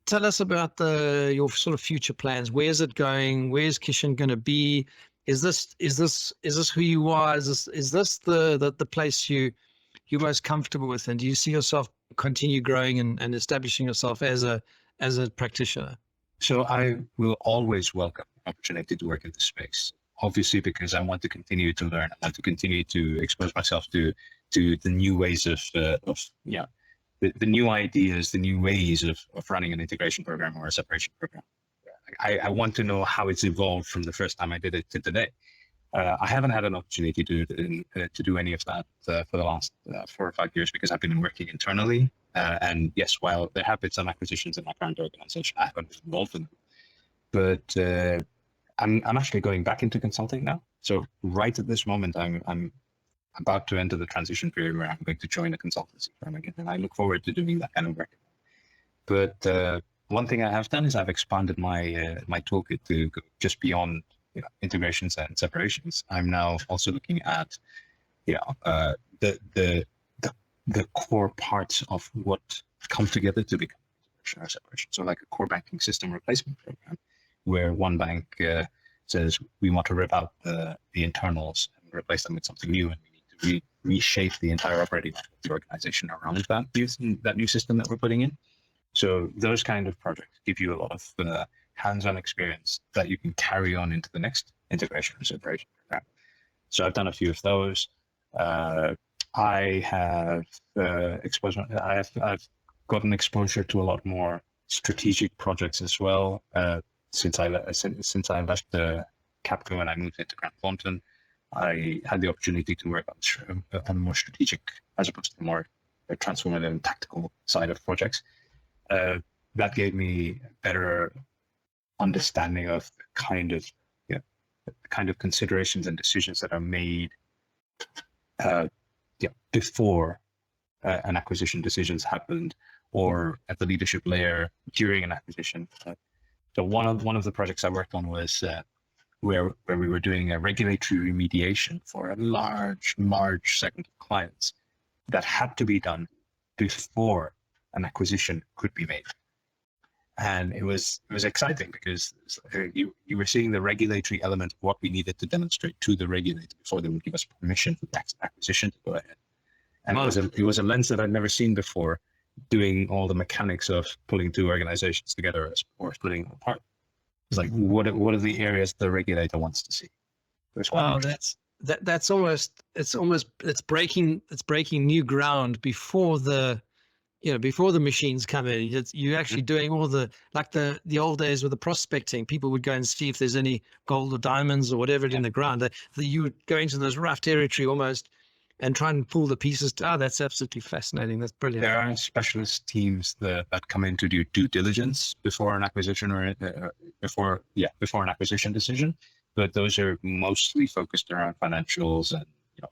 Tell us about your sort of future plans. Where's it going? Where's Kishen going to be? Is this who you are? Is this the place you're most comfortable with? And do you see yourself continue growing and establishing yourself as a practitioner? So I will always welcome the opportunity to work in this space. Obviously, because I want to continue to learn. I want to continue to expose myself to the new ways of the new ideas, the new ways of running an integration program or a separation program. I want to know how it's evolved from the first time I did it to today. I haven't had an opportunity to do any of that for the last 4 or 5 years because I've been working internally. And yes, while there have been some acquisitions in my current organization, I haven't been involved in them. But I'm actually going back into consulting now. So right at this moment, I'm about to enter the transition period where I'm going to join a consultancy firm again, and I look forward to doing that kind of work. But one thing I have done is I've expanded my toolkit to go just beyond integrations and separations. I'm now also looking at the core parts of what come together to become a separation. So like a core banking system replacement program, where one bank says we want to rip out the internals and replace them with something new, and we need to reshape the entire operating model of the organization around that new system that we're putting in. So those kind of projects give you a lot of hands-on experience that you can carry on into the next integration or separation program. So I've done a few of those. I have I've gotten exposure to a lot more strategic projects as well. Since I left Capco and I moved into Grant Thornton, I had the opportunity to work on more strategic, as opposed to the more transformative and tactical side of projects. That gave me a better understanding of the kind of considerations and decisions that are made before an acquisition decisions happened, or at the leadership layer during an acquisition. So one of the projects I worked on was where we were doing a regulatory remediation for a large segment of clients that had to be done before an acquisition could be made. And it was exciting because you were seeing the regulatory element of what we needed to demonstrate to the regulator before they would give us permission for the acquisition to go ahead. And it was a lens that I'd never seen before, doing all the mechanics of pulling two organizations together or splitting them apart. It's like, what are the areas the regulator wants to see? Wow, that's almost breaking new ground before the machines come in. You're actually doing all the old days with the prospecting. People would go and see if there's any gold or diamonds or whatever in the ground. You would go into this rough territory almost and try and pull the pieces. That's absolutely fascinating. That's brilliant. There are specialist teams that come in to do due diligence before an acquisition or before an acquisition decision, but those are mostly focused around financials and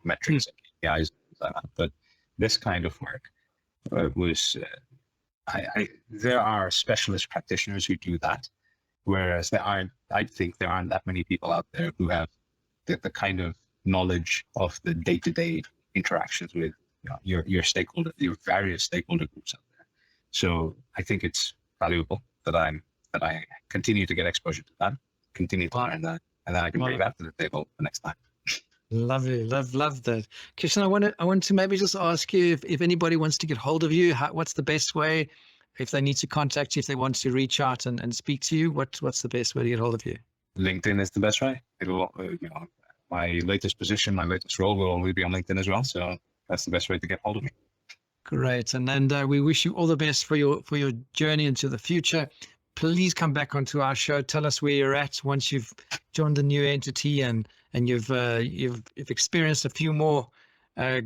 metrics and KPIs and things like that. But this kind of work there are specialist practitioners who do that, whereas I think there aren't that many people out there who have the kind of knowledge of the day-to-day interactions with your stakeholder, your various stakeholder groups out there. So I think it's valuable that I continue to get exposure to that, continue to learn that, and then I can bring that to the table the next time. Lovely, love that. Kishan, I want to maybe just ask you if anybody wants to get hold of you, what's the best way? If they need to contact you, if they want to reach out and speak to you, what's the best way to get hold of you? LinkedIn is the best way. It'll my latest position, my latest role will always be on LinkedIn as well. So that's the best way to get hold of me. Great. And we wish you all the best for your journey into the future. Please come back onto our show. Tell us where you're at once you've joined the new entity and you've experienced a few more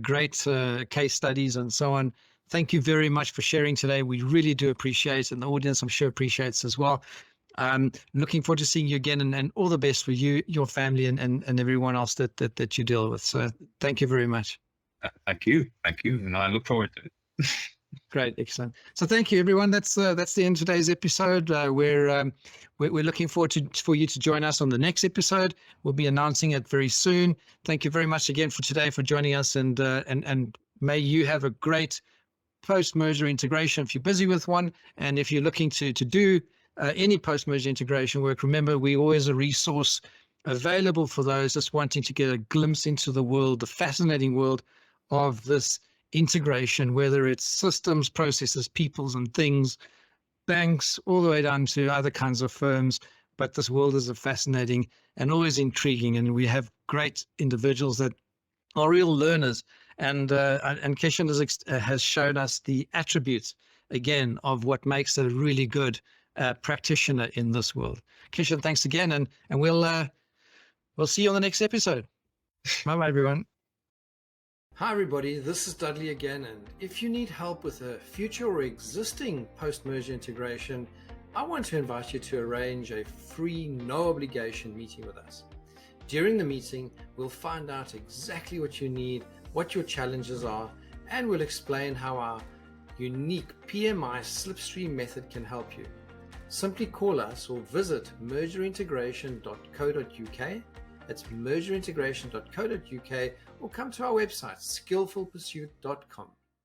great case studies and so on. Thank you very much for sharing today. We really do appreciate it, and the audience, I'm sure, appreciates as well. Looking forward to seeing you again, and all the best for you, your family, and everyone else that you deal with. So thank you very much. Thank you. And I look forward to it. Great, excellent. So thank you, everyone. That's the end of today's episode. We're looking forward for you to join us on the next episode. We'll be announcing it very soon. Thank you very much again for today, for joining us, and may you have a great post-merger integration if you're busy with one, and if you're looking to do any post-merger integration work, remember, we always a resource available for those just wanting to get a glimpse into the world, the fascinating world of this integration, whether it's systems, processes, peoples and things, banks, all the way down to other kinds of firms. But this world is a fascinating and always intriguing, and we have great individuals that are real learners. And Kishan has shown us the attributes, again, of what makes a really good practitioner in this world. Kishan, thanks again, and we'll see you on the next episode. Bye, everyone. Hi everybody, this is Dudley again, and if you need help with a future or existing post-merger integration, I want to invite you to arrange a free, no obligation meeting with us. During the meeting, we'll find out exactly what you need, what your challenges are, and we'll explain how our unique PMI slipstream method can help you. Simply call us or visit mergerintegration.co.uk. That's mergerintegration.co.uk, or come to our website, skillfulpursuit.com.